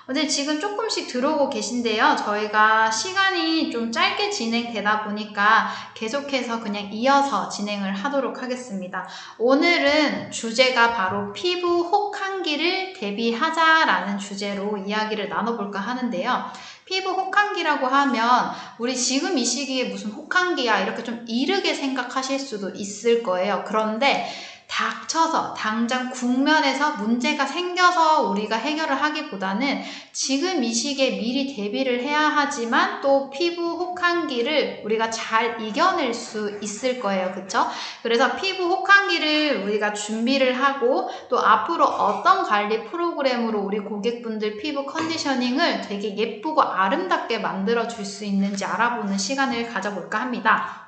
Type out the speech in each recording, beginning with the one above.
근데 지금 조금씩 들어오고 계신데요. 저희가 시간이 좀 짧게 진행되다 보니까 계속해서 그냥 이어서 진행을 하도록 하겠습니다. 오늘은 주제가 바로 피부 혹한기를 대비하자라는 주제로 이야기를 나눠볼까 하는데요. 피부 혹한기라고 하면 우리 지금 이 시기에 무슨 혹한기야 이렇게 좀 이르게 생각하실 수도 있을 거예요. 그런데 닥쳐서 당장 국면에서 문제가 생겨서 우리가 해결을 하기보다는 지금 이 시기에 미리 대비를 해야 하지만 또 피부 혹한기를 우리가 잘 이겨낼 수 있을 거예요. 그쵸? 그래서 피부 혹한기를 우리가 준비를 하고 또 앞으로 어떤 관리 프로그램으로 우리 고객분들 피부 컨디셔닝을 되게 예쁘고 아름답게 만들어 줄 수 있는지 알아보는 시간을 가져볼까 합니다.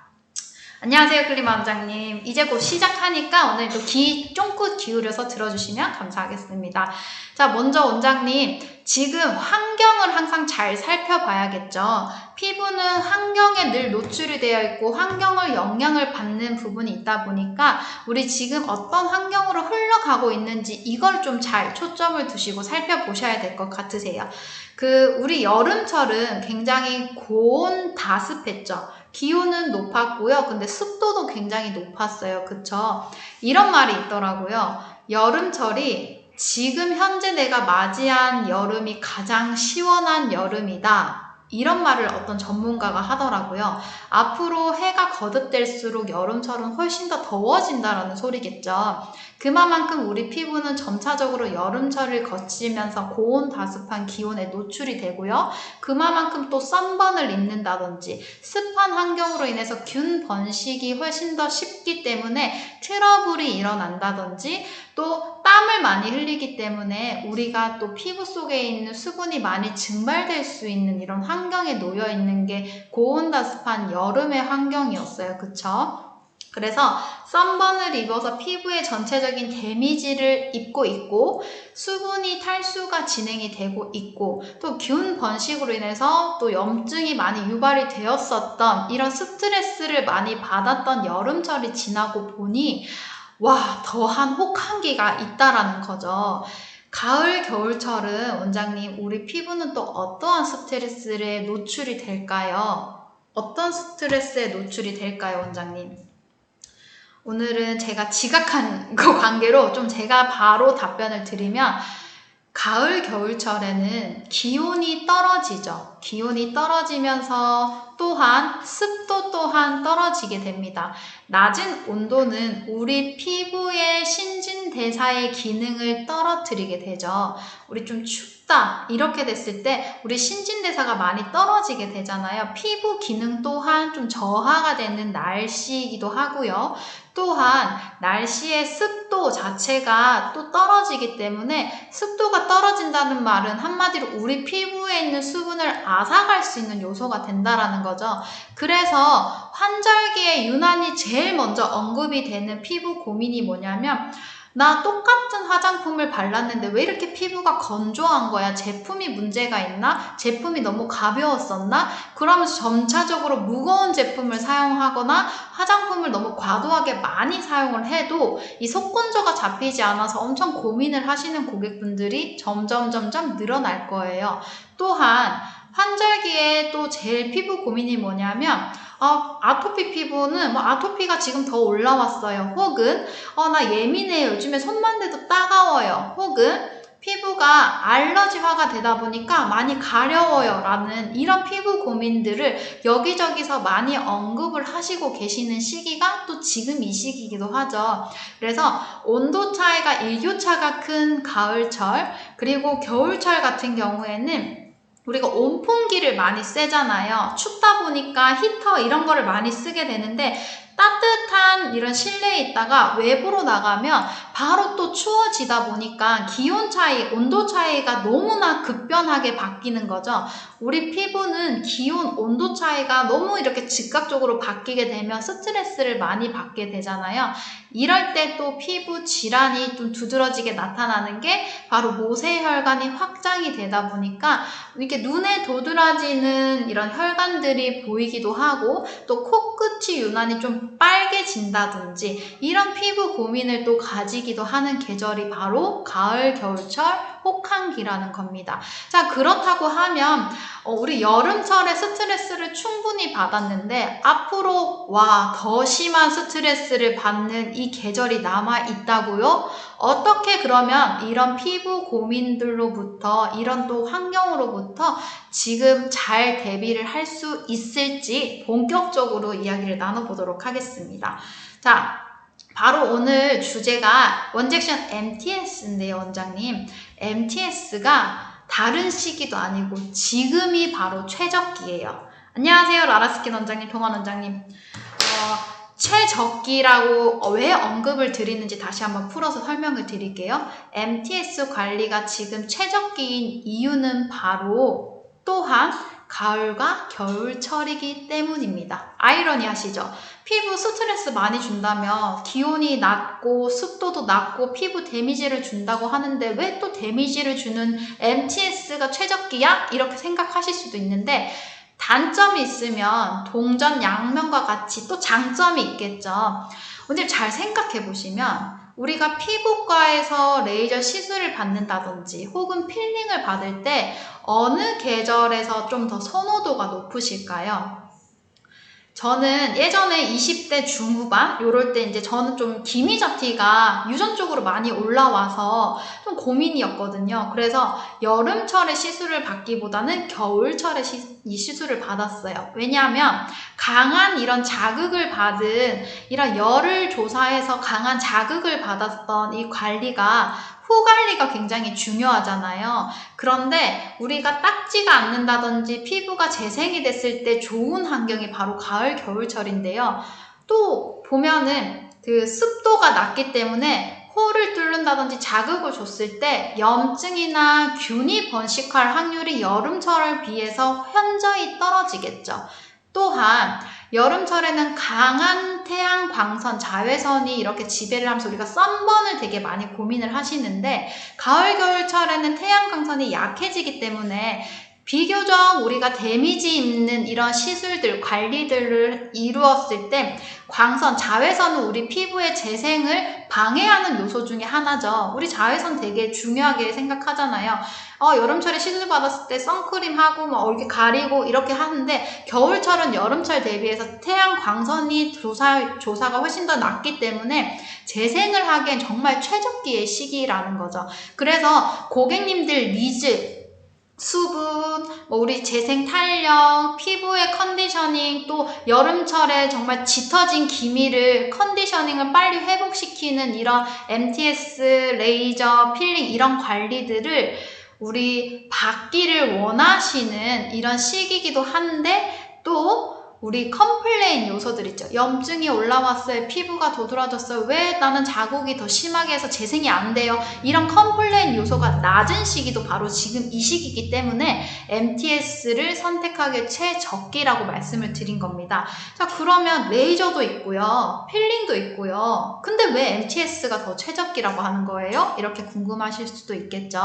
안녕하세요, 클리마 원장님. 이제 곧 시작하니까 오늘도 귀 쫑긋 기울여서 들어주시면 감사하겠습니다. 자, 먼저 원장님, 지금 환경을 항상 잘 살펴봐야겠죠. 피부는 환경에 늘 노출이 되어 있고 환경을 영향을 받는 부분이 있다 보니까 우리 지금 어떤 환경으로 흘러가고 있는지 이걸 좀 잘 초점을 두시고 살펴보셔야 될 것 같으세요. 우리 여름철은 굉장히 고온 다습했죠. 기온은 높았고요. 근데 습도도 굉장히 높았어요. 그쵸? 이런 말이 있더라고요. 여름철이 지금 현재 내가 맞이한 여름이 가장 시원한 여름이다. 이런 말을 어떤 전문가가 하더라고요. 앞으로 해가 거듭될수록 여름철은 훨씬 더 더워진다라는 소리겠죠. 그만큼 우리 피부는 점차적으로 여름철을 거치면서 고온 다습한 기온에 노출이 되고요. 그만큼 또 썬번을 입는다든지 습한 환경으로 인해서 균 번식이 훨씬 더 쉽기 때문에 트러블이 일어난다든지 또 땀을 많이 흘리기 때문에 우리가 또 피부 속에 있는 수분이 많이 증발될 수 있는 이런 환경에 놓여 있는 게 고온다습한 여름의 환경이었어요. 그쵸? 그래서 썬번을 입어서 피부에 전체적인 데미지를 입고 있고 수분이 탈수가 진행이 되고 있고 또 균 번식으로 인해서 또 염증이 많이 유발이 되었었던 이런 스트레스를 많이 받았던 여름철이 지나고 보니 와, 더한 혹한기가 있다라는 거죠. 가을, 겨울철은 원장님, 우리 피부는 또 어떠한 스트레스에 노출이 될까요? 어떤 스트레스에 노출이 될까요, 원장님? 오늘은 제가 지각한 거 관계로 좀 제가 바로 답변을 드리면 가을, 겨울철에는 기온이 떨어지죠. 기온이 떨어지면서 또한 습도 또한 떨어지게 됩니다. 낮은 온도는 우리 피부의 신진대사의 기능을 떨어뜨리게 되죠. 우리 좀 춥다 이렇게 됐을 때 우리 신진대사가 많이 떨어지게 되잖아요. 피부 기능 또한 좀 저하가 되는 날씨이기도 하고요. 또한 날씨의 습도 자체가 또 떨어지기 때문에 습도가 떨어진다는 말은 한마디로 우리 피부에 있는 수분을 앗아갈 수 있는 요소가 된다라는 거죠. 그래서 환절기에 유난히 제일 먼저 언급이 되는 피부 고민이 뭐냐면 나 똑같은 화장품을 발랐는데 왜 이렇게 피부가 건조한 거야? 제품이 문제가 있나? 제품이 너무 가벼웠었나? 그러면서 점차적으로 무거운 제품을 사용하거나 화장품을 너무 과도하게 많이 사용을 해도 이 속건조가 잡히지 않아서 엄청 고민을 하시는 고객분들이 점점 늘어날 거예요. 또한 환절기에 또 제일 피부 고민이 뭐냐면 아토피 피부는 아토피가 지금 더 올라왔어요. 혹은 나 예민해요. 요즘에 손만 대도 따가워요. 혹은 피부가 알러지화가 되다 보니까 많이 가려워요 라는 이런 피부 고민들을 여기저기서 많이 언급을 하시고 계시는 시기가 또 지금 이 시기이기도 하죠. 그래서 온도 차이가 일교차가 큰 가을철 그리고 겨울철 같은 경우에는 우리가 온풍기를 많이 쐬잖아요. 춥다 보니까 히터 이런 거를 많이 쓰게 되는데 따뜻한 이런 실내에 있다가 외부로 나가면 바로 또 추워지다 보니까 기온 차이, 온도 차이가 너무나 급변하게 바뀌는 거죠. 우리 피부는 기온, 온도 차이가 너무 이렇게 즉각적으로 바뀌게 되면 스트레스를 많이 받게 되잖아요. 이럴 때 또 피부 질환이 좀 두드러지게 나타나는 게 바로 모세혈관이 확장이 되다 보니까 이렇게 눈에 도드라지는 이런 혈관들이 보이기도 하고 또 코끝이 유난히 좀 빨개진다든지 이런 피부 고민을 또 가지기도 하는 계절이 바로 가을, 겨울철, 혹한기라는 겁니다. 자, 그렇다고 하면 우리 여름철에 스트레스를 충분히 받았는데 앞으로 더 심한 스트레스를 받는 이 계절이 남아 있다고요? 어떻게 그러면 이런 피부 고민들로부터 이런 또 환경으로부터 지금 잘 대비를 할 수 있을지 본격적으로 이야기를 나눠보도록 하겠습니다. 자, 바로 오늘 주제가 원젝션 MTS인데요, 원장님. MTS가 다른 시기도 아니고 지금이 바로 최적기예요. 안녕하세요, 라라스킨 원장님, 동환 원장님. 최적기라고 왜 언급을 드리는지 다시 한번 풀어서 설명을 드릴게요. MTS 관리가 지금 최적기인 이유는 바로 또한 가을과 겨울철이기 때문입니다. 아이러니하시죠? 피부 스트레스 많이 준다면 기온이 낮고 습도도 낮고 피부 데미지를 준다고 하는데 왜 또 데미지를 주는 MTS가 최적기야? 이렇게 생각하실 수도 있는데 단점이 있으면 동전 양면과 같이 또 장점이 있겠죠. 오늘 잘 생각해 보시면 우리가 피부과에서 레이저 시술을 받는다든지 혹은 필링을 받을 때 어느 계절에서 좀 더 선호도가 높으실까요? 저는 예전에 20대 중후반 요럴 때 이제 저는 좀 기미잡티가 유전적으로 많이 올라와서 좀 고민이었거든요. 그래서 여름철에 시술을 받기보다는 겨울철에 이 시술을 받았어요. 왜냐하면 강한 이런 자극을 받은 이런 열을 조사해서 강한 자극을 받았던 이 관리가 후 관리가 굉장히 중요하잖아요. 그런데 우리가 닦지가 않는다든지 피부가 재생이 됐을 때 좋은 환경이 바로 가을, 겨울철인데요. 또 보면은 그 습도가 낮기 때문에 코를 뚫는다든지 자극을 줬을 때 염증이나 균이 번식할 확률이 여름철에 비해서 현저히 떨어지겠죠. 또한 여름철에는 강한 태양 광선, 자외선이 이렇게 지배를 하면서 우리가 썬번을 되게 많이 고민을 하시는데 가을, 겨울철에는 태양 광선이 약해지기 때문에 비교적 우리가 데미지 입는 이런 시술들, 관리들을 이루었을 때 광선, 자외선은 우리 피부의 재생을 방해하는 요소 중에 하나죠. 우리 자외선 되게 중요하게 생각하잖아요. 여름철에 시술 받았을 때 선크림 하고 막 이렇게 가리고 이렇게 하는데 겨울철은 여름철 대비해서 태양 광선이 조사가 훨씬 더 낮기 때문에 재생을 하기엔 정말 최적기의 시기라는 거죠. 그래서 고객님들 니즈, 수분, 우리 재생 탄력, 피부의 컨디셔닝, 또 여름철에 정말 짙어진 기미를 컨디셔닝을 빨리 회복시키는 이런 MTS, 레이저, 필링 이런 관리들을 우리 받기를 원하시는 이런 시기이기도 한데 또 우리 컴플레인 요소들 있죠. 염증이 올라왔어요. 피부가 도드라졌어요. 왜 나는 자국이 더 심하게 해서 재생이 안 돼요? 이런 컴플레인 요소가 낮은 시기도 바로 지금 이 시기이기 때문에 MTS를 선택하기 최적기라고 말씀을 드린 겁니다. 자, 그러면 레이저도 있고요. 필링도 있고요. 근데 왜 MTS가 더 최적기라고 하는 거예요? 이렇게 궁금하실 수도 있겠죠.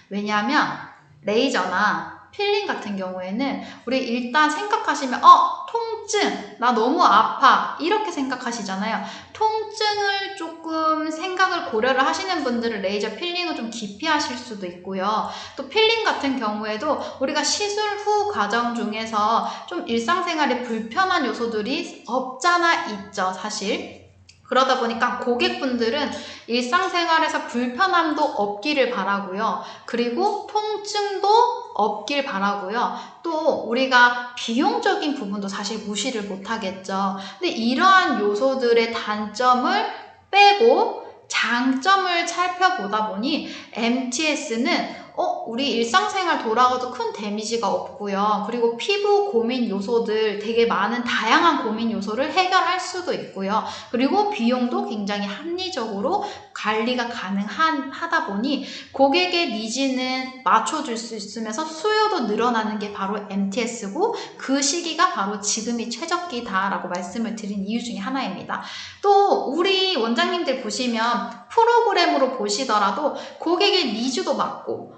왜냐하면 레이저나 필링 같은 경우에는 우리 일단 생각하시면 통증, 나 너무 아파 이렇게 생각하시잖아요. 통증을 조금 생각을 고려를 하시는 분들은 레이저 필링을 좀 기피하실 수도 있고요. 또 필링 같은 경우에도 우리가 시술 후 과정 중에서 좀 일상생활에 불편한 요소들이 없잖아 있죠, 사실. 그러다 보니까 고객분들은 일상생활에서 불편함도 없기를 바라고요. 그리고 통증도 없길 바라고요. 또 우리가 비용적인 부분도 사실 무시를 못하겠죠. 근데 이러한 요소들의 단점을 빼고 장점을 살펴보다 보니 MTS는 우리 일상생활 돌아가도 큰 데미지가 없고요. 그리고 피부 고민 요소들 되게 많은 다양한 고민 요소를 해결할 수도 있고요. 그리고 비용도 굉장히 합리적으로 관리가 가능하다 보니 고객의 니즈는 맞춰줄 수 있으면서 수요도 늘어나는 게 바로 MTS고 그 시기가 바로 지금이 최적기다라고 말씀을 드린 이유 중에 하나입니다. 또 우리 원장님들 보시면 프로그램으로 보시더라도 고객의 니즈도 맞고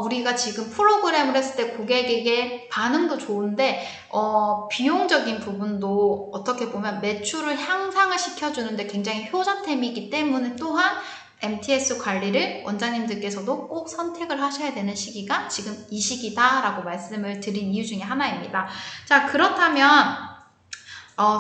우리가 지금 프로그램을 했을 때 고객에게 반응도 좋은데 비용적인 부분도 어떻게 보면 매출을 향상을 시켜주는데 굉장히 효자템이기 때문에 또한 MTS 관리를 원장님들께서도 꼭 선택을 하셔야 되는 시기가 지금 이 시기다라고 말씀을 드린 이유 중에 하나입니다. 자, 그렇다면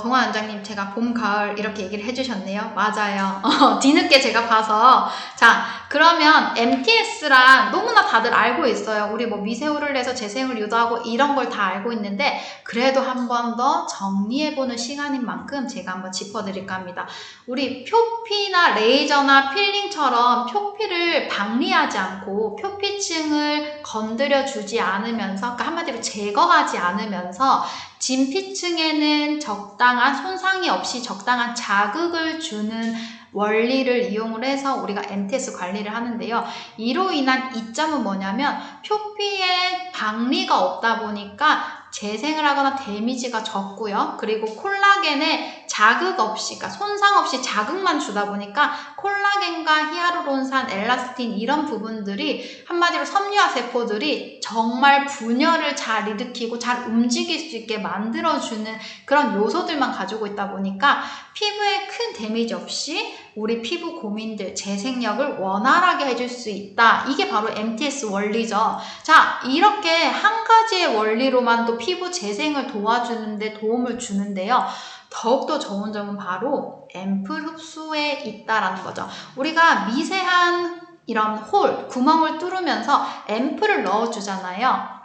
동환 원장님, 제가 봄, 가을 이렇게 얘기를 해주셨네요. 맞아요. 뒤늦게 제가 봐서. 자, 그러면 MTS랑 너무나 다들 알고 있어요. 우리 뭐 미세호를 내서 재생을 유도하고 이런 걸 다 알고 있는데 그래도 한 번 더 정리해보는 시간인 만큼 제가 한번 짚어드릴까 합니다. 우리 표피나 레이저나 필링처럼 표피를 방리하지 않고 표피층을 건드려주지 않으면서, 그러니까 한마디로 제거하지 않으면서 진피층에는 적당한 손상이 없이 적당한 자극을 주는 원리를 이용을 해서 우리가 MTS 관리를 하는데요. 이로 인한 이점은 뭐냐면 표피에 방리가 없다 보니까 재생을 하거나 데미지가 적고요. 그리고 콜라겐에 자극 없이, 그러니까 손상 없이 자극만 주다 보니까 콜라겐과 히아루론산, 엘라스틴 이런 부분들이 한마디로 섬유화 세포들이 정말 분열을 잘 일으키고 잘 움직일 수 있게 만들어주는 그런 요소들만 가지고 있다 보니까 피부에 큰 데미지 없이 우리 피부 고민들, 재생력을 원활하게 해줄 수 있다. 이게 바로 MTS 원리죠. 자, 이렇게 한 가지의 원리로만 또 피부 재생을 도와주는데 도움을 주는데요. 더욱더 좋은 점은 바로 앰플 흡수에 있다라는 거죠. 우리가 미세한 이런 홀, 구멍을 뚫으면서 앰플을 넣어주잖아요.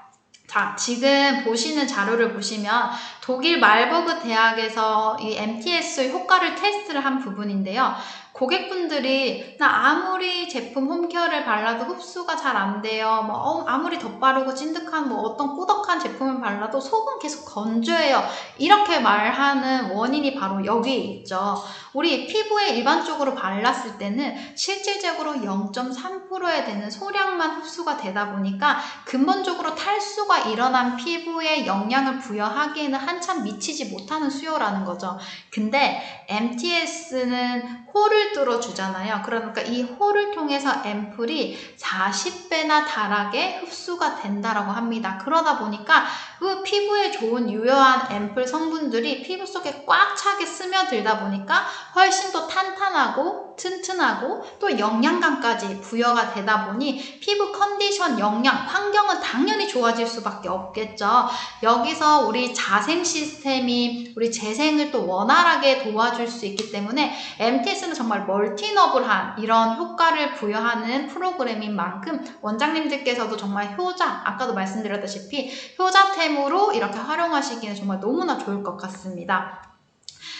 자, 지금 보시는 자료를 보시면 독일 말버그 대학에서 이 MTS 효과를 테스트를 한 부분인데요. 고객분들이 나 아무리 제품 홈케어를 발라도 흡수가 잘 안 돼요. 아무리 덧바르고 찐득한 어떤 꾸덕한 제품을 발라도 속은 계속 건조해요. 이렇게 말하는 원인이 바로 여기에 있죠. 우리 피부에 일반적으로 발랐을 때는 실질적으로 0.3%에 되는 소량만 흡수가 되다 보니까 근본적으로 탈수가 일어난 피부에 영향을 부여하기에는 한참 미치지 못하는 수요라는 거죠. 근데 MTS는 홀을 뚫어주잖아요. 그러니까 이 홀을 통해서 앰플이 40배나 달하게 흡수가 된다라고 합니다. 그러다 보니까 그 피부에 좋은 유효한 앰플 성분들이 피부 속에 꽉 차게 스며들다 보니까 훨씬 더 탄탄하고 튼튼하고 또 영양감까지 부여가 되다 보니 피부 컨디션, 영양, 환경은 당연히 좋아질 수밖에 없겠죠. 여기서 우리 자생 시스템이 우리 재생을 또 원활하게 도와줄 수 있기 때문에 MTS는 정말 멀티너블한 이런 효과를 부여하는 프로그램인 만큼 원장님들께서도 정말 아까도 말씀드렸다시피 효자템으로 이렇게 활용하시기는 정말 너무나 좋을 것 같습니다.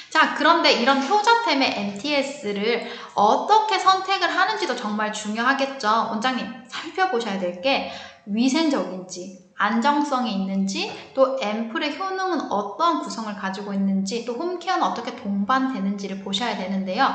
자, 그런데 이런 효자템의 MTS를 어떻게 선택을 하는지도 정말 중요하겠죠. 원장님, 살펴보셔야 될 게 위생적인지, 안정성이 있는지, 또 앰플의 효능은 어떤 구성을 가지고 있는지, 또 홈케어는 어떻게 동반되는지를 보셔야 되는데요.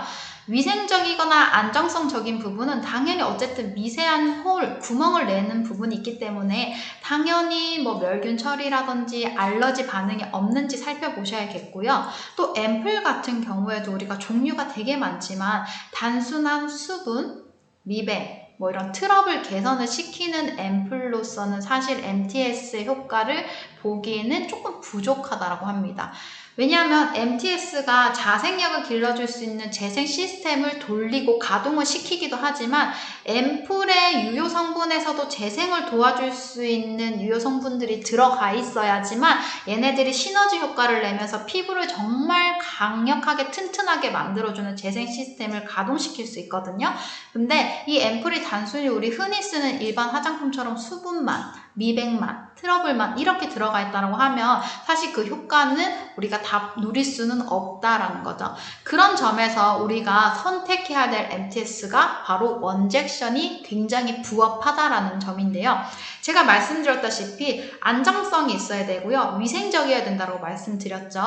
위생적이거나 안정성적인 부분은 당연히 어쨌든 미세한 홀, 구멍을 내는 부분이 있기 때문에 당연히 멸균 처리라든지 알러지 반응이 없는지 살펴보셔야겠고요. 또 앰플 같은 경우에도 우리가 종류가 되게 많지만 단순한 수분, 미백, 이런 트러블 개선을 시키는 앰플로서는 사실 MTS의 효과를 보기에는 조금 부족하다고 합니다. 왜냐하면 MTS가 자생력을 길러줄 수 있는 재생 시스템을 돌리고 가동을 시키기도 하지만 앰플의 유효 성분에서도 재생을 도와줄 수 있는 유효 성분들이 들어가 있어야지만 얘네들이 시너지 효과를 내면서 피부를 정말 강력하게 튼튼하게 만들어주는 재생 시스템을 가동시킬 수 있거든요. 근데 이 앰플이 단순히 우리 흔히 쓰는 일반 화장품처럼 수분만, 미백만, 트러블만 이렇게 들어가 있다고 하면 사실 그 효과는 우리가 다 누릴 수는 없다라는 거죠. 그런 점에서 우리가 선택해야 될 MTS가 바로 원젝션이 굉장히 부합하다라는 점인데요. 제가 말씀드렸다시피 안정성이 있어야 되고요. 위생적이어야 된다고 말씀드렸죠.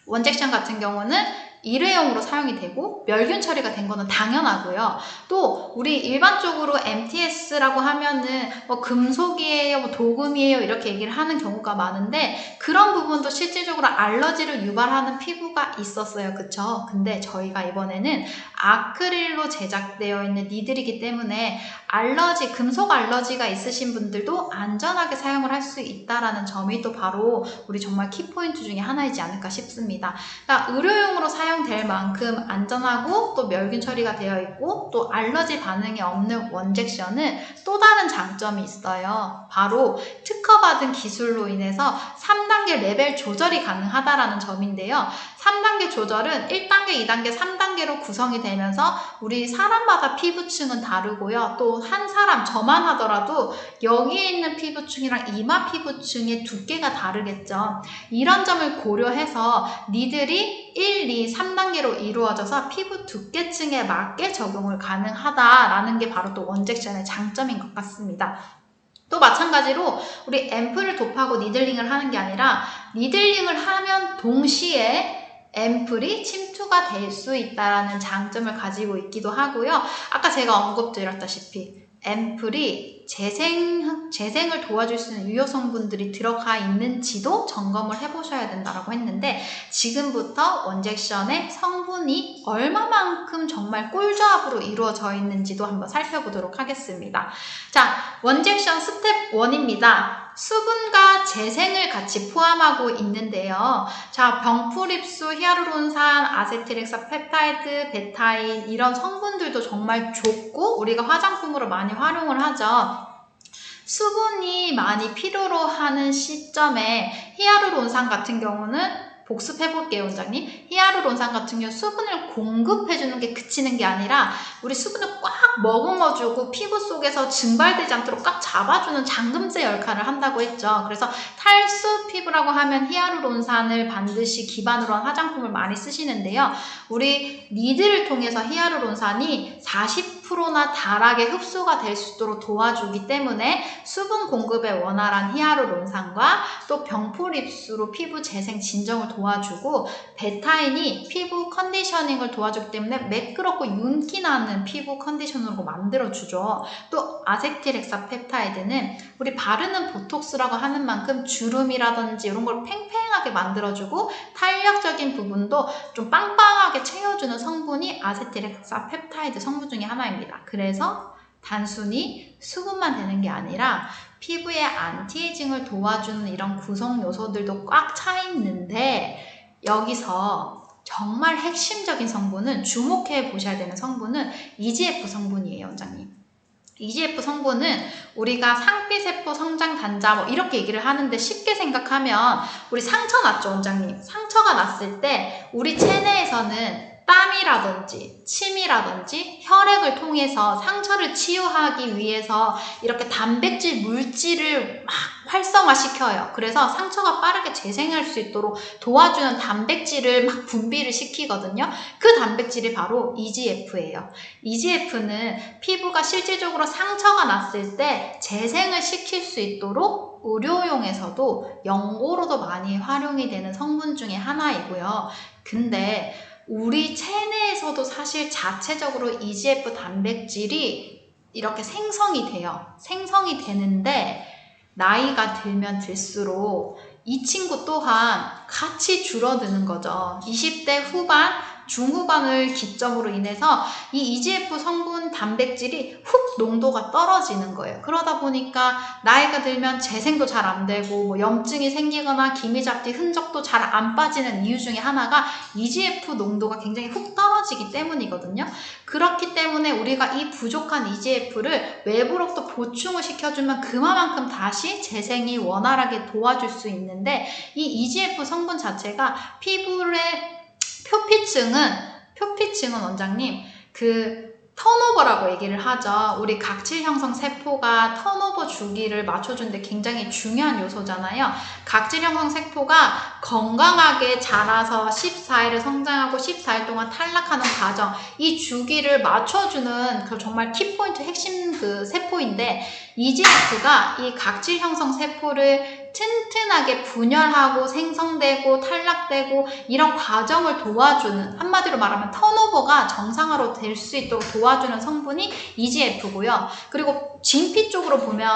원젝션 같은 경우는 일회용으로 사용이 되고 멸균 처리가 된 거는 당연하고요. 또 우리 일반적으로 MTS라고 하면은 뭐 금속이에요, 뭐 도금이에요 이렇게 얘기를 하는 경우가 많은데 그런 부분도 실질적으로 알러지를 유발하는 피부가 있었어요. 그쵸? 근데 저희가 이번에는 아크릴로 제작되어 있는 니들이기 때문에 알러지, 금속 알러지가 있으신 분들도 안전하게 사용을 할 수 있다라는 점이 또 바로 우리 정말 키포인트 중에 하나이지 않을까 싶습니다. 그러니까 의료용으로 사용될 만큼 안전하고 또 멸균 처리가 되어 있고 또 알러지 반응이 없는 원젝션은 또 다른 장점이 있어요. 바로 특허받은 기술로 인해서 3단계 레벨 조절이 가능하다라는 점인데요. 3단계 조절은 1단계, 2단계, 3단계로 구성이 되면서 우리 사람마다 피부층은 다르고요. 또 한 사람, 저만 하더라도 여기에 있는 피부층이랑 이마 피부층의 두께가 다르겠죠. 이런 점을 고려해서 니들이 1, 2, 3단계로 이루어져서 피부 두께층에 맞게 적용을 가능하다라는 게 바로 또 원젝션의 장점인 것 같습니다. 또 마찬가지로 우리 앰플을 도포하고 니들링을 하는 게 아니라 니들링을 하면 동시에 앰플이 침투가 될 수 있다는 장점을 가지고 있기도 하고요. 아까 제가 언급드렸다시피 앰플이 재생을 도와줄 수 있는 유효 성분들이 들어가 있는지도 점검을 해보셔야 된다고 했는데 지금부터 원젝션의 성분이 얼마만큼 정말 꿀조합으로 이루어져 있는지도 한번 살펴보도록 하겠습니다. 자, 원젝션 스텝 1입니다. 수분과 재생을 같이 포함하고 있는데요. 자, 병풀입수, 히아루론산, 아세틸엑사펩타이드, 베타인 이런 성분들도 정말 좋고 우리가 화장품으로 많이 활용을 하죠. 수분이 많이 필요로 하는 시점에 히아루론산 같은 경우는 복습해볼게요, 원장님. 히아루론산 같은 경우 수분을 공급해주는 게 그치는 게 아니라 우리 수분을 꽉 머금어주고 피부 속에서 증발되지 않도록 꽉 잡아주는 잠금제 역할을 한다고 했죠. 그래서 탈수 피부라고 하면 히아루론산을 반드시 기반으로 한 화장품을 많이 쓰시는데요. 우리 니들을 통해서 히아루론산이 40%나 달하게 흡수가 될 수 있도록 도와주기 때문에 수분 공급에 원활한 히아루론산과 또 병풀 입수로 피부 재생 진정을 도와주고 베타인이 피부 컨디셔닝을 도와주기 때문에 매끄럽고 윤기 나는 피부 컨디션으로 만들어주죠. 또 아세틸엑사펩타이드는 우리 바르는 보톡스라고 하는 만큼 주름이라든지 이런 걸 팽팽하게 만들어주고 탄력적인 부분도 좀 빵빵하게 채워주는 성분이 아세틸엑사펩타이드 성분 중에 하나입니다. 그래서 단순히 수분만 되는 게 아니라 피부의 안티에이징을 도와주는 이런 구성 요소들도 꽉 차 있는데 여기서 정말 핵심적인 성분은 주목해 보셔야 되는 성분은 EGF 성분이에요, 원장님. EGF 성분은 우리가 상피세포 성장 단자 뭐 이렇게 얘기를 하는데 쉽게 생각하면 우리 상처 났죠, 원장님. 상처가 났을 때 우리 체내에서는 땀이라든지 침이라든지 혈액을 통해서 상처를 치유하기 위해서 이렇게 단백질 물질을 막 활성화시켜요. 그래서 상처가 빠르게 재생할 수 있도록 도와주는 단백질을 막 분비를 시키거든요. 그 단백질이 바로 EGF예요. EGF는 피부가 실질적으로 상처가 났을 때 재생을 시킬 수 있도록 의료용에서도 연고로도 많이 활용이 되는 성분 중에 하나이고요. 근데 우리 체내에서도 사실 자체적으로 EGF 단백질이 이렇게 생성이 돼요. 생성이 되는데 나이가 들면 들수록 이 친구 또한 같이 줄어드는 거죠. 20대 후반, 중후반을 기점으로 인해서 이 EGF 성분 단백질이 훅 농도가 떨어지는 거예요. 그러다 보니까 나이가 들면 재생도 잘 안 되고 뭐 염증이 생기거나 기미잡티 흔적도 잘 안 빠지는 이유 중에 하나가 EGF 농도가 굉장히 훅 떨어지기 때문이거든요. 그렇기 때문에 우리가 이 부족한 EGF를 외부로부터 보충을 시켜주면 그만큼 다시 재생이 원활하게 도와줄 수 있는데 이 EGF 성분 자체가 피부의 표피층은 원장님 그 턴오버라고 얘기를 하죠. 우리 각질 형성 세포가 턴오버 주기를 맞춰주는데 굉장히 중요한 요소잖아요. 각질 형성 세포가 건강하게 자라서 14일을 성장하고 14일 동안 탈락하는 과정, 이 주기를 맞춰주는 그 정말 키포인트 핵심 그 세포인데, EGF가 이 각질 형성 세포를 튼튼하게 분열하고 생성되고 탈락되고 이런 과정을 도와주는, 한마디로 말하면 턴오버가 정상화로 될 수 있도록 도와주는 성분이 EGF고요. 그리고 진피 쪽으로 보면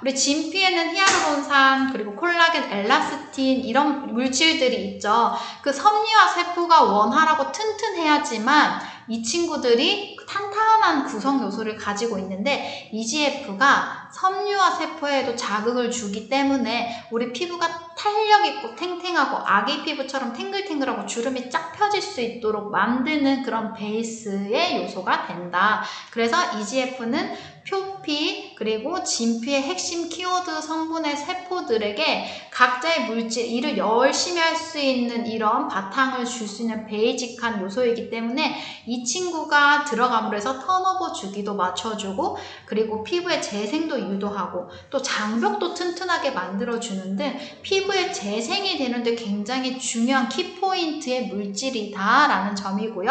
우리 진피에는 히알루론산, 그리고 콜라겐, 엘라스틴 이런 물질들이 있죠. 그 섬유화 세포가 원활하고 튼튼해야지만 이 친구들이 탄탄한 구성 요소를 가지고 있는데, EGF가 섬유화 세포에도 자극을 주기 때문에 우리 피부가 탄력 있고 탱탱하고 아기 피부처럼 탱글탱글하고 주름이 쫙 펴질 수 있도록 만드는 그런 베이스의 요소가 된다. 그래서 EGF는 표피 그리고 진피의 핵심 키워드 성분의 세포들에게 각자의 물질, 일을 열심히 할 수 있는 이런 바탕을 줄 수 있는 베이직한 요소이기 때문에 이 친구가 들어감으로 해서 턴오버 주기도 맞춰주고, 그리고 피부의 재생도 유도하고 또 장벽도 튼튼하게 만들어주는 등 피부의 재생이 되는데 굉장히 중요한 키포인트의 물질이다 라는 점이고요.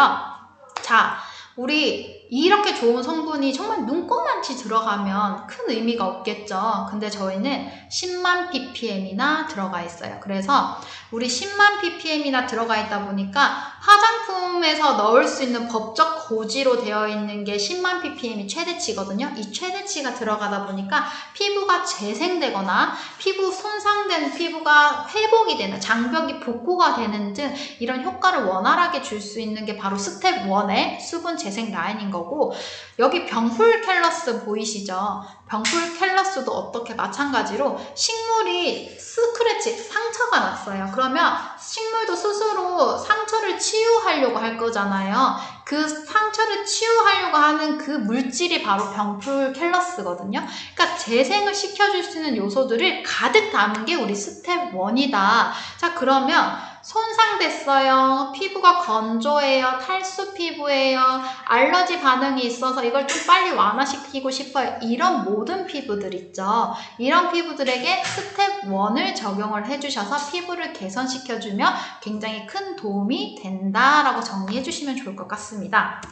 자, 우리 이렇게 좋은 성분이 정말 눈꼽만치 들어가면 큰 의미가 없겠죠. 근데 저희는 10만 ppm이나 들어가 있어요. 그래서 우리 10만 ppm이나 들어가 있다 보니까 화장품에서 넣을 수 있는 법적 고지로 되어 있는 게 10만 ppm이 최대치거든요. 이 최대치가 들어가다 보니까 피부가 재생되거나 피부 손상된 피부가 회복이 되는, 장벽이 복구가 되는 등 이런 효과를 원활하게 줄 수 있는 게 바로 스텝 1의 수분 재생 라인인 거고, 여기 병풀 캘러스 보이시죠? 병풀 캘러스도 어떻게 마찬가지로 식물이 스크래치, 상처가 났어요. 그러면 식물도 스스로 상처를 치유하려고 할 거잖아요. 그 상처를 치유하려고 하는 그 물질이 바로 병풀 캘러스거든요. 그러니까 재생을 시켜줄 수 있는 요소들을 가득 담은 게 우리 스텝 1이다. 자, 그러면 손상됐어요. 피부가 건조해요. 탈수 피부예요. 알러지 반응이 있어서 이걸 좀 빨리 완화시키고 싶어요. 이런 모든 피부들 있죠. 이런 피부들에게 스텝 1을 적용을 해주셔서 피부를 개선시켜주면 굉장히 큰 도움이 된다라고 정리해 주시면 좋을 것 같습니다.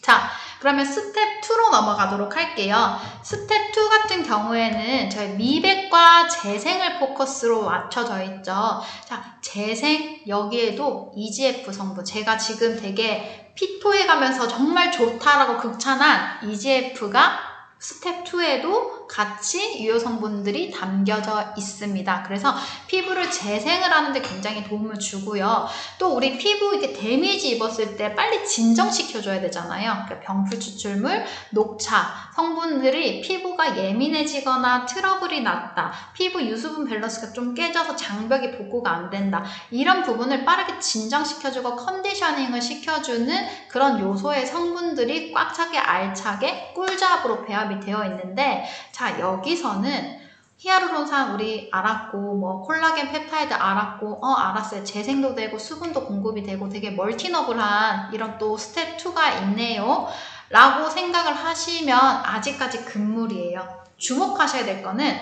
자, 그러면 스텝 2로 넘어가도록 할게요. 스텝 2 같은 경우에는 저희 미백과 재생을 포커스로 맞춰져 있죠. 자, 재생, 여기에도 EGF 성분, 제가 지금 되게 피토해 가면서 정말 좋다라고 극찬한 EGF가 스텝 2에도 같이 유효 성분들이 담겨져 있습니다. 그래서 피부를 재생을 하는데 굉장히 도움을 주고요. 또 우리 피부 이렇게 데미지 입었을 때 빨리 진정시켜줘야 되잖아요. 그러니까 병풀 추출물, 녹차 성분들이 피부가 예민해지거나 트러블이 났다, 피부 유수분 밸런스가 좀 깨져서 장벽이 복구가 안 된다, 이런 부분을 빠르게 진정시켜주고 컨디셔닝을 시켜주는 그런 요소의 성분들이 꽉 차게 알차게 꿀잡으로 배합이 되어 있는데, 자, 여기서는 히알루론산 우리 알았고, 뭐 콜라겐 펩타이드 알았고, 알았어요. 재생도 되고 수분도 공급이 되고 되게 멀티너블한 이런 또 스텝 2가 있네요 라고 생각을 하시면 아직까지 금물이에요. 주목하셔야 될 거는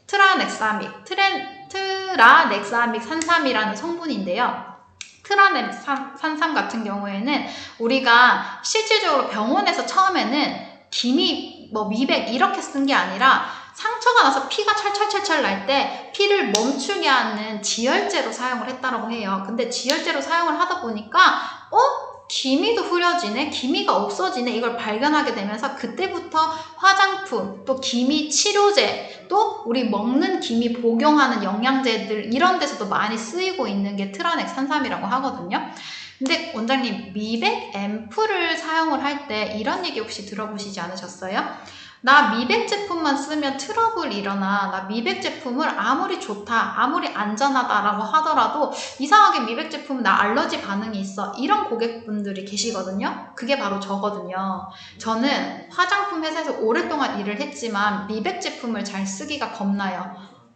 트라넥사믹 산삼이라는 성분인데요. 트라넥산삼 같은 경우에는 우리가 실질적으로 병원에서 처음에는 기미, 미백 이렇게 쓴 게 아니라 상처가 나서 피가 철철철철 날 때 피를 멈추게 하는 지혈제로 사용을 했다고 해요. 근데 지혈제로 사용을 하다 보니까 기미도 흐려지네, 기미가 없어지네, 이걸 발견하게 되면서 그때부터 화장품, 또 기미 치료제, 또 우리 먹는 기미 복용하는 영양제들 이런 데서도 많이 쓰이고 있는 게 트라넥산삼이라고 하거든요. 근데 원장님, 미백 앰플을 사용을 할 때 이런 얘기 혹시 들어보시지 않으셨어요? 나 미백 제품만 쓰면 트러블 일어나, 나 미백 제품을 아무리 좋다, 아무리 안전하다라고 하더라도 이상하게 미백 제품 나 알러지 반응이 있어, 이런 고객분들이 계시거든요. 그게 바로 저거든요. 저는 화장품 회사에서 오랫동안 일을 했지만 미백 제품을 잘 쓰기가 겁나요.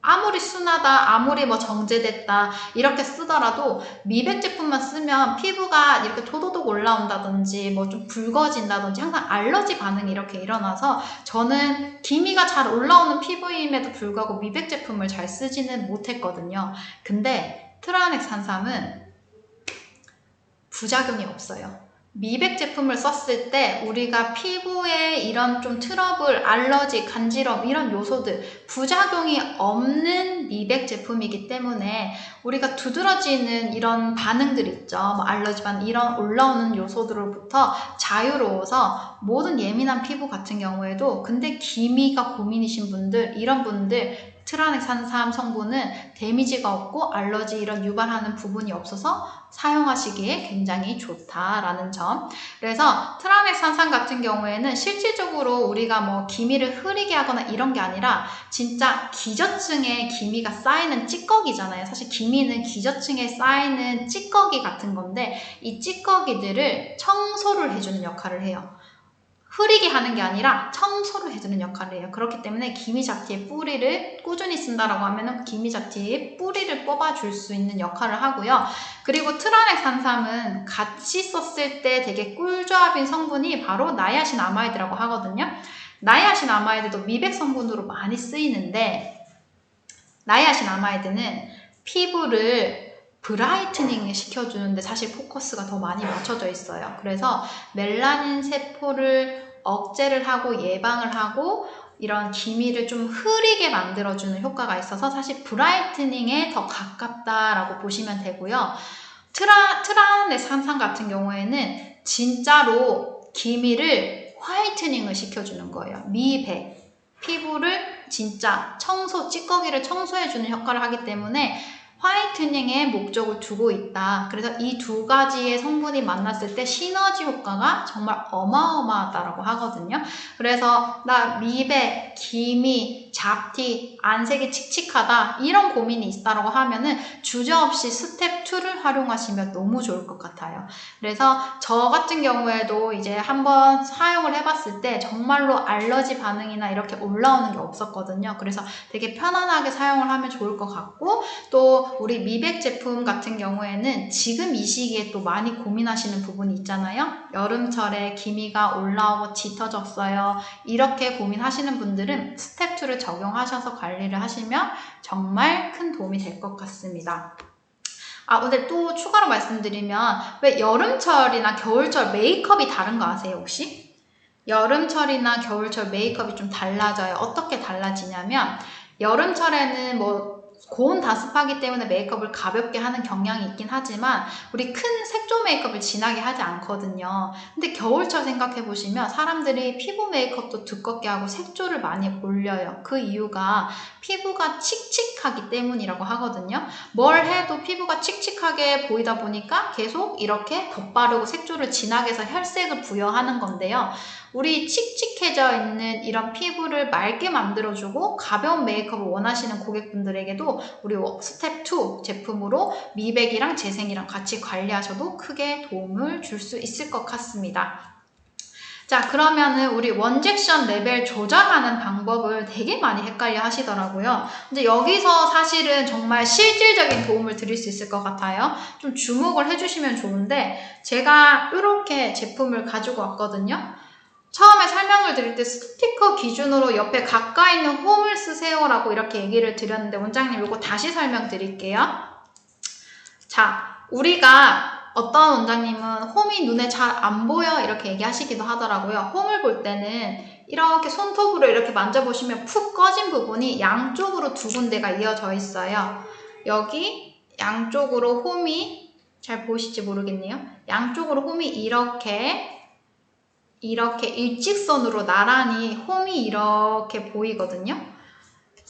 아무리 순하다, 아무리 뭐 정제됐다 이렇게 쓰더라도 미백 제품만 쓰면 피부가 이렇게 도도독 올라온다든지 뭐 좀 붉어진다든지 항상 알러지 반응이 이렇게 일어나서 저는 기미가 잘 올라오는 피부임에도 불구하고 미백 제품을 잘 쓰지는 못했거든요. 근데 트라넥 산삼은 부작용이 없어요. 미백 제품을 썼을 때 우리가 피부에 이런 좀 트러블, 알러지, 간지럼 이런 요소들 부작용이 없는 미백 제품이기 때문에 우리가 두드러지는 이런 반응들 있죠. 뭐 알러지 반응 이런 올라오는 요소들로부터 자유로워서 모든 예민한 피부 같은 경우에도 근데 기미가 고민이신 분들 이런 분들 트라넥 산삼 성분은 데미지가 없고 알러지 이런 유발하는 부분이 없어서 사용하시기에 굉장히 좋다라는 점. 그래서 트라넥 산삼 같은 경우에는 실질적으로 우리가 뭐 기미를 흐리게 하거나 이런 게 아니라 진짜 기저층에 기미가 쌓이는 찌꺼기잖아요. 사실 기미는 기저층에 쌓이는 찌꺼기 같은 건데 이 찌꺼기들을 청소를 해주는 역할을 해요. 흐리게 하는 게 아니라 청소를 해주는 역할을 해요. 그렇기 때문에 기미잡티의 뿌리를 꾸준히 쓴다라고 하면은 기미잡티의 뿌리를 뽑아줄 수 있는 역할을 하고요. 그리고 트라넥 산삼은 같이 썼을 때 되게 꿀조합인 성분이 바로 나이아신아마이드라고 하거든요. 나이아신아마이드도 미백 성분으로 많이 쓰이는데 나이아신아마이드는 피부를 브라이트닝 시켜주는데 사실 포커스가 더 많이 맞춰져 있어요. 그래서 멜라닌 세포를 억제를 하고 예방을 하고 이런 기미를 좀 흐리게 만들어주는 효과가 있어서 사실 브라이트닝에 더 가깝다라고 보시면 되고요. 트라넥 산삼 같은 경우에는 진짜로 기미를 화이트닝을 시켜주는 거예요. 미백. 피부를 진짜 청소, 찌꺼기를 청소해주는 역할을 하기 때문에 화이트닝에 목적을 두고 있다. 그래서 이 두 가지의 성분이 만났을 때 시너지 효과가 정말 어마어마하다라고 하거든요. 그래서 나 미백, 기미, 잡티, 안색이 칙칙하다 이런 고민이 있다라고 하면은 주저없이 스텝 2를 활용하시면 너무 좋을 것 같아요. 그래서 저 같은 경우에도 이제 한번 사용을 해봤을 때 정말로 알러지 반응이나 이렇게 올라오는 게 없었거든요. 그래서 되게 편안하게 사용을 하면 좋을 것 같고 또 우리 미백 제품 같은 경우에는 지금 이 시기에 또 많이 고민하시는 부분이 있잖아요. 여름철에 기미가 올라오고 짙어졌어요. 이렇게 고민하시는 분들은 스텝 2를 적용하셔서 관리를 하시면 정말 큰 도움이 될 것 같습니다. 근데 또 추가로 말씀드리면 왜 여름철이나 겨울철 메이크업이 다른 거 아세요 혹시? 여름철이나 겨울철 메이크업이 좀 달라져요. 어떻게 달라지냐면 여름철에는 뭐 고온 다습하기 때문에 메이크업을 가볍게 하는 경향이 있긴 하지만 우리 큰 색조 메이크업을 진하게 하지 않거든요. 근데 겨울철 생각해 보시면 사람들이 피부 메이크업도 두껍게 하고 색조를 많이 올려요. 그 이유가 피부가 칙칙하기 때문이라고 하거든요. 뭘 해도 피부가 칙칙하게 보이다 보니까 계속 이렇게 덧바르고 색조를 진하게 해서 혈색을 부여하는 건데요. 우리 칙칙해져 있는 이런 피부를 맑게 만들어주고 가벼운 메이크업을 원하시는 고객분들에게도 우리 스텝 2 제품으로 미백이랑 재생이랑 같이 관리하셔도 크게 도움을 줄 수 있을 것 같습니다. 자, 그러면은 우리 원젝션 레벨 조절하는 방법을 되게 많이 헷갈려 하시더라고요. 근데 여기서 사실은 정말 실질적인 도움을 드릴 수 있을 것 같아요. 좀 주목을 해주시면 좋은데 제가 이렇게 제품을 가지고 왔거든요. 처음에 설명을 드릴 때 스티커 기준으로 옆에 가까이 있는 홈을 쓰세요라고 이렇게 얘기를 드렸는데 원장님 이거 다시 설명드릴게요. 자, 우리가 어떤 원장님은 홈이 눈에 잘 안 보여 이렇게 얘기하시기도 하더라고요. 홈을 볼 때는 이렇게 손톱으로 이렇게 만져보시면 푹 꺼진 부분이 양쪽으로 두 군데가 이어져 있어요. 여기 양쪽으로 홈이 잘 보이실지 모르겠네요. 양쪽으로 홈이 이렇게 일직선으로 나란히 홈이 이렇게 보이거든요.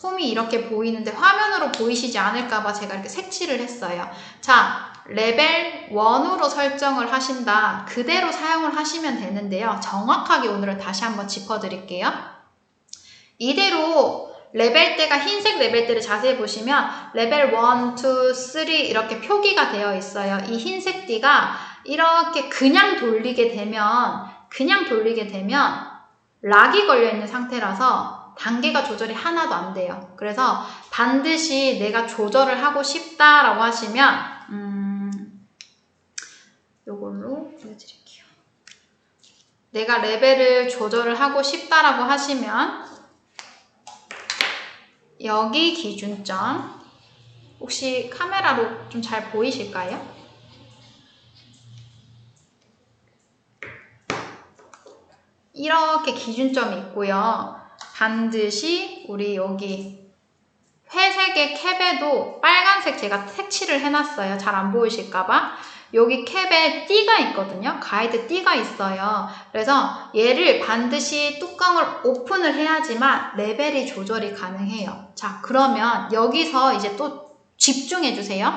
홈이 이렇게 보이는데 화면으로 보이시지 않을까봐 제가 이렇게 색칠을 했어요. 자, 레벨 1으로 설정을 하신다. 그대로 사용을 하시면 되는데요. 정확하게 오늘은 다시 한번 짚어드릴게요. 이대로 레벨대가 흰색 레벨대를 자세히 보시면 레벨 1, 2, 3 이렇게 표기가 되어 있어요. 이 흰색 띠가 이렇게 그냥 돌리게 되면 락이 걸려있는 상태라서 단계가 조절이 하나도 안 돼요. 그래서 반드시 내가 조절을 하고 싶다라고 하시면 요걸로 보여드릴게요. 내가 레벨을 조절을 하고 싶다라고 하시면 여기 기준점, 혹시 카메라로 좀 잘 보이실까요? 이렇게 기준점이 있고요. 반드시 우리 여기 회색의 캡에도 빨간색 제가 색칠을 해놨어요. 잘 안 보이실까봐. 여기 캡에 띠가 있거든요. 가이드 띠가 있어요. 그래서 얘를 반드시 뚜껑을 오픈을 해야지만 레벨이 조절이 가능해요. 자, 그러면 여기서 이제 또 집중해 주세요.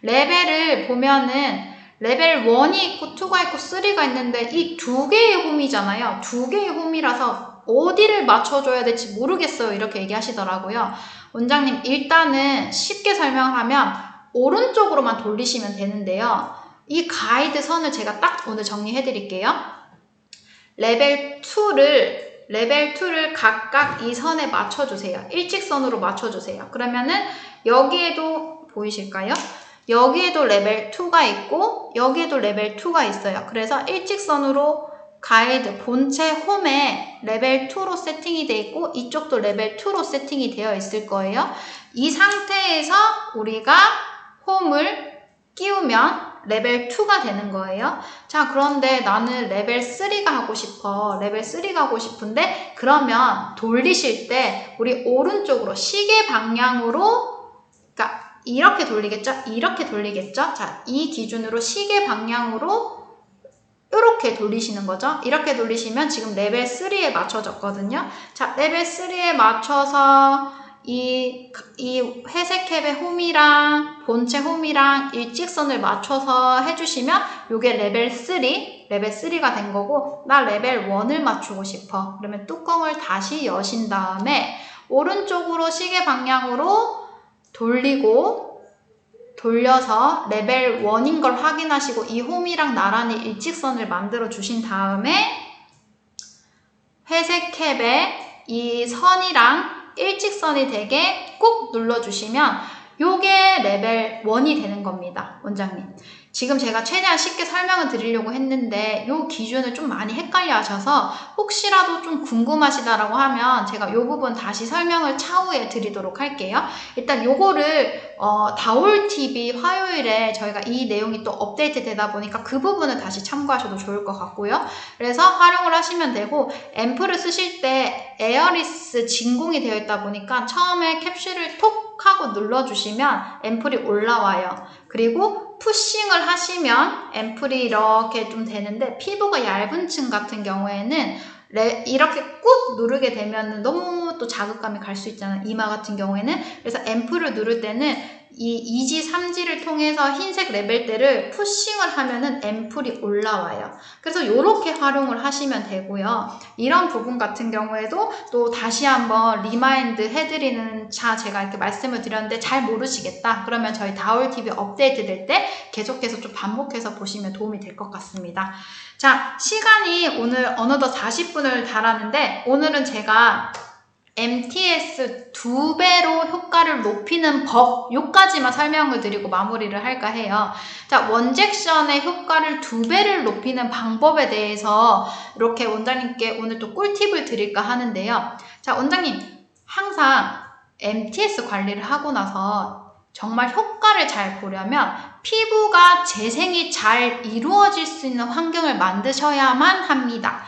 레벨을 보면은 레벨 1이 있고 2가 있고 3가 있는데 이 두 개의 홈이잖아요. 두 개의 홈이라서 어디를 맞춰줘야 될지 모르겠어요. 이렇게 얘기하시더라고요. 원장님, 일단은 쉽게 설명하면 오른쪽으로만 돌리시면 되는데요. 이 가이드 선을 제가 딱 오늘 정리해 드릴게요. 레벨 2를 각각 이 선에 맞춰주세요. 일직선으로 맞춰주세요. 그러면은 여기에도 보이실까요? 여기에도 레벨 2가 있고 여기에도 레벨 2가 있어요. 그래서 일직선으로 가이드 본체 홈에 레벨 2로 세팅이 되어 있고 이쪽도 레벨 2로 세팅이 되어 있을 거예요. 이 상태에서 우리가 홈을 끼우면 레벨 2가 되는 거예요. 자, 그런데 나는 레벨 3가 하고 싶어. 레벨 3가 하고 싶은데 그러면 돌리실 때 우리 오른쪽으로 시계 방향으로, 그러니까 이렇게 돌리겠죠? 이렇게 돌리겠죠? 자, 이 기준으로 시계 방향으로 이렇게 돌리시는 거죠. 이렇게 돌리시면 지금 레벨 3에 맞춰졌거든요. 자, 레벨 3에 맞춰서 이 회색 캡의 홈이랑 본체 홈이랑 일직선을 맞춰서 해주시면 이게 레벨 3가 된 거고, 나 레벨 1을 맞추고 싶어. 그러면 뚜껑을 다시 여신 다음에 오른쪽으로 시계 방향으로 돌려서 레벨 1인 걸 확인하시고 이 홈이랑 나란히 일직선을 만들어 주신 다음에 회색 캡에 이 선이랑 일직선이 되게 꾹 눌러주시면 요게 레벨 1이 되는 겁니다. 원장님, 지금 제가 최대한 쉽게 설명을 드리려고 했는데 요 기준을 좀 많이 헷갈려 하셔서 혹시라도 좀 궁금하시다라고 하면 제가 요 부분 다시 설명을 차후에 드리도록 할게요. 일단 요거를 다올TV 화요일에 저희가 이 내용이 또 업데이트 되다 보니까 그 부분을 다시 참고하셔도 좋을 것 같고요. 그래서 활용을 하시면 되고, 앰플을 쓰실 때 에어리스 진공이 되어 있다 보니까 처음에 캡슐을 톡 하고 눌러주시면 앰플이 올라와요. 그리고 푸싱을 하시면 앰플이 이렇게 좀 되는데, 피부가 얇은 층 같은 경우에는 이렇게 꾹 누르게 되면 너무 또 자극감이 갈 수 있잖아요. 이마 같은 경우에는. 그래서 앰플을 누를 때는 이 2지, 3지를 통해서 흰색 레벨대를 푸싱을 하면은 앰플이 올라와요. 그래서 이렇게 활용을 하시면 되고요. 이런 부분 같은 경우에도 또 다시 한번 리마인드 해드리는 제가 이렇게 말씀을 드렸는데 잘 모르시겠다. 그러면 저희 다올TV 업데이트 될 때 계속해서 좀 반복해서 보시면 도움이 될 것 같습니다. 자, 시간이 오늘 어느덧 40분을 달았는데 오늘은 제가 MTS 2배로 효과를 높이는 법, 요까지만 설명을 드리고 마무리를 할까 해요. 자, 원젝션의 효과를 2배를 높이는 방법에 대해서 이렇게 원장님께 오늘 또 꿀팁을 드릴까 하는데요. 자, 원장님, 항상 MTS 관리를 하고 나서 정말 효과를 잘 보려면 피부가 재생이 잘 이루어질 수 있는 환경을 만드셔야만 합니다.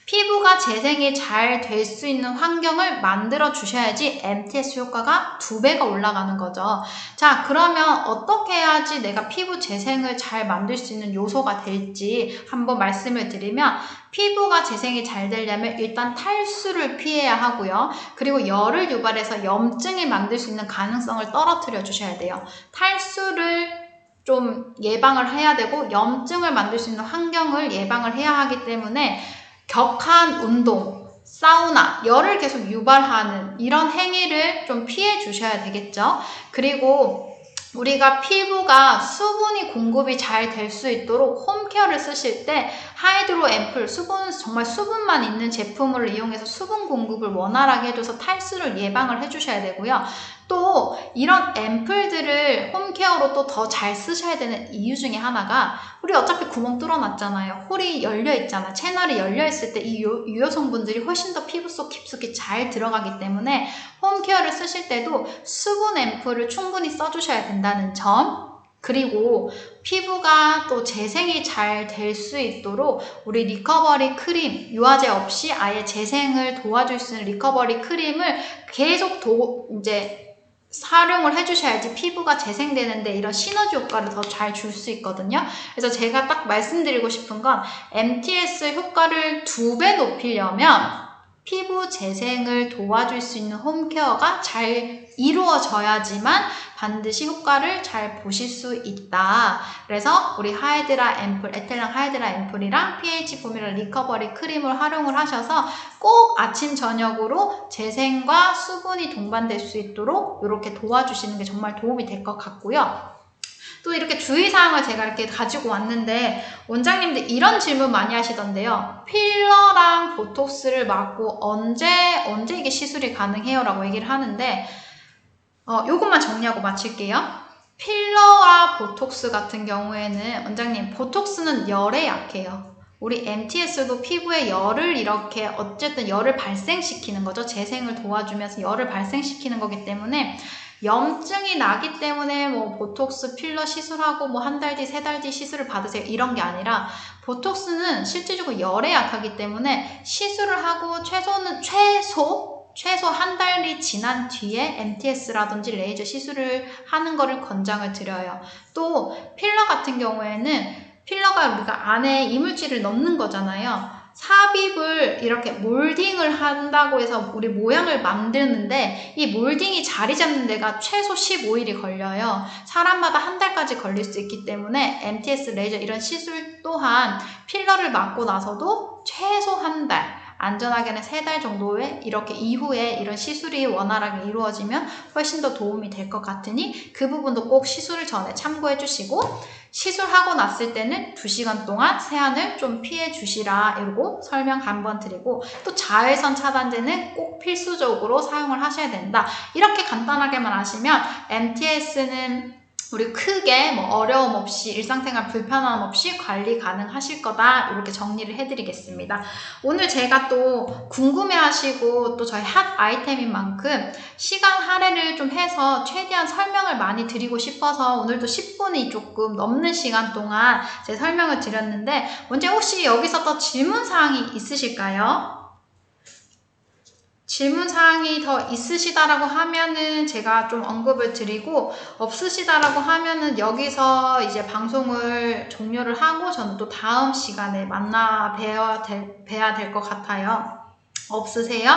피부가 재생이 잘 될 수 있는 환경을 만들어 주셔야지 MTS 효과가 2배가 올라가는 거죠. 자, 그러면 어떻게 해야지 내가 피부 재생을 잘 만들 수 있는 요소가 될지 한번 말씀을 드리면, 피부가 재생이 잘 되려면 일단 탈수를 피해야 하고요. 그리고 열을 유발해서 염증을 만들 수 있는 가능성을 떨어뜨려 주셔야 돼요. 탈수를 좀 예방을 해야 되고 염증을 만들 수 있는 환경을 예방을 해야 하기 때문에 격한 운동, 사우나, 열을 계속 유발하는 이런 행위를 좀 피해 주셔야 되겠죠. 그리고 우리가 피부가 수분이 공급이 잘 될 수 있도록 홈케어를 쓰실 때 하이드로 앰플, 정말 수분만 있는 제품을 이용해서 수분 공급을 원활하게 해줘서 탈수를 예방을 해주셔야 되고요. 또 이런 앰플들을 홈케어로 또 더 잘 쓰셔야 되는 이유 중에 하나가 우리 어차피 구멍 뚫어놨잖아요. 홀이 열려있잖아. 채널이 열려있을 때 이 유효 성분들이 훨씬 더 피부 속 깊숙이 잘 들어가기 때문에 홈케어를 쓰실 때도 수분 앰플을 충분히 써주셔야 된다는 점, 그리고 피부가 또 재생이 잘 될 수 있도록 우리 리커버리 크림, 유화제 없이 아예 재생을 도와줄 수 있는 리커버리 크림을 계속 활용을 해주셔야지 피부가 재생되는데 이런 시너지 효과를 더 잘 줄 수 있거든요. 그래서 제가 딱 말씀드리고 싶은 건 MTS 효과를 2배 높이려면 피부 재생을 도와줄 수 있는 홈케어가 잘 이루어져야지만 반드시 효과를 잘 보실 수 있다. 그래서 우리 하이드라 앰플, 에텔랑 하이드라 앰플이랑 pH 포뮬러 리커버리 크림을 활용을 하셔서 꼭 아침 저녁으로 재생과 수분이 동반될 수 있도록 이렇게 도와주시는 게 정말 도움이 될 것 같고요. 또 이렇게 주의사항을 제가 이렇게 가지고 왔는데 원장님들 이런 질문 많이 하시던데요. 필러랑 보톡스를 맞고 언제 이게 시술이 가능해요? 라고 얘기를 하는데 요것만 정리하고 마칠게요. 필러와 보톡스 같은 경우에는 원장님 보톡스는 열에 약해요. 우리 MTS도 피부에 열을 이렇게 어쨌든 열을 발생시키는 거죠. 재생을 도와주면서 열을 발생시키는 거기 때문에 염증이 나기 때문에 뭐 보톡스 필러 시술하고 뭐 한 달 뒤, 3달 뒤 시술을 받으세요. 이런 게 아니라 보톡스는 실질적으로 열에 약하기 때문에 시술을 하고 최소 한 달이 지난 뒤에 MTS라든지 레이저 시술을 하는 거를 권장을 드려요. 또 필러 같은 경우에는 필러가 우리가 안에 이물질을 넣는 거잖아요. 삽입을 이렇게 몰딩을 한다고 해서 우리 모양을 만드는데 이 몰딩이 자리 잡는 데가 최소 15일이 걸려요. 사람마다 한 달까지 걸릴 수 있기 때문에 MTS 레이저 이런 시술 또한 필러를 맞고 나서도 최소 한 달, 안전하게는 3달 정도의 이렇게 이후에 이런 시술이 원활하게 이루어지면 훨씬 더 도움이 될 것 같으니 그 부분도 꼭 시술을 전에 참고해 주시고 시술하고 났을 때는 2시간 동안 세안을 좀 피해 주시라 이러고 설명 한번 드리고 또 자외선 차단제는 꼭 필수적으로 사용을 하셔야 된다. 이렇게 간단하게만 아시면 MTS는 우리 크게 뭐 어려움 없이 일상생활 불편함 없이 관리 가능하실 거다 이렇게 정리를 해드리겠습니다. 오늘 제가 또 궁금해하시고 또 저희 핫 아이템인 만큼 시간 할애를 좀 해서 최대한 설명을 많이 드리고 싶어서 오늘도 10분이 조금 넘는 시간 동안 제 설명을 드렸는데 먼저 혹시 여기서 더 질문사항이 있으실까요? 질문사항이 더 있으시다라고 하면은 제가 좀 언급을 드리고 없으시다라고 하면은 여기서 이제 방송을 종료를 하고 저는 또 다음 시간에 만나 뵈야 될 것 같아요. 없으세요?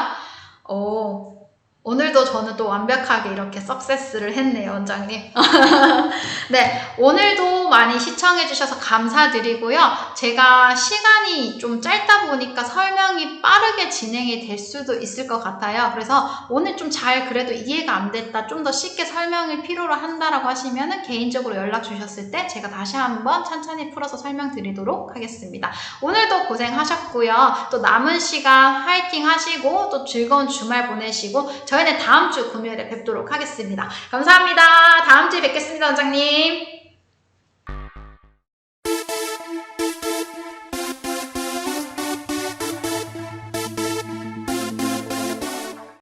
오늘도 저는 또 완벽하게 이렇게 석세스를 했네요, 원장님. 네, 오늘도 많이 시청해주셔서 감사드리고요. 제가 시간이 좀 짧다 보니까 설명이 빠르게 진행이 될 수도 있을 것 같아요. 그래서 오늘 좀 그래도 이해가 안 됐다, 좀 더 쉽게 설명을 필요로 한다라고 하시면은 개인적으로 연락 주셨을 때 제가 다시 한번 천천히 풀어서 설명드리도록 하겠습니다. 오늘도 고생하셨고요. 또 남은 시간 화이팅 하시고 또 즐거운 주말 보내시고 저희는 다음 주 금요일에 뵙도록 하겠습니다. 감사합니다. 다음 주에 뵙겠습니다, 원장님.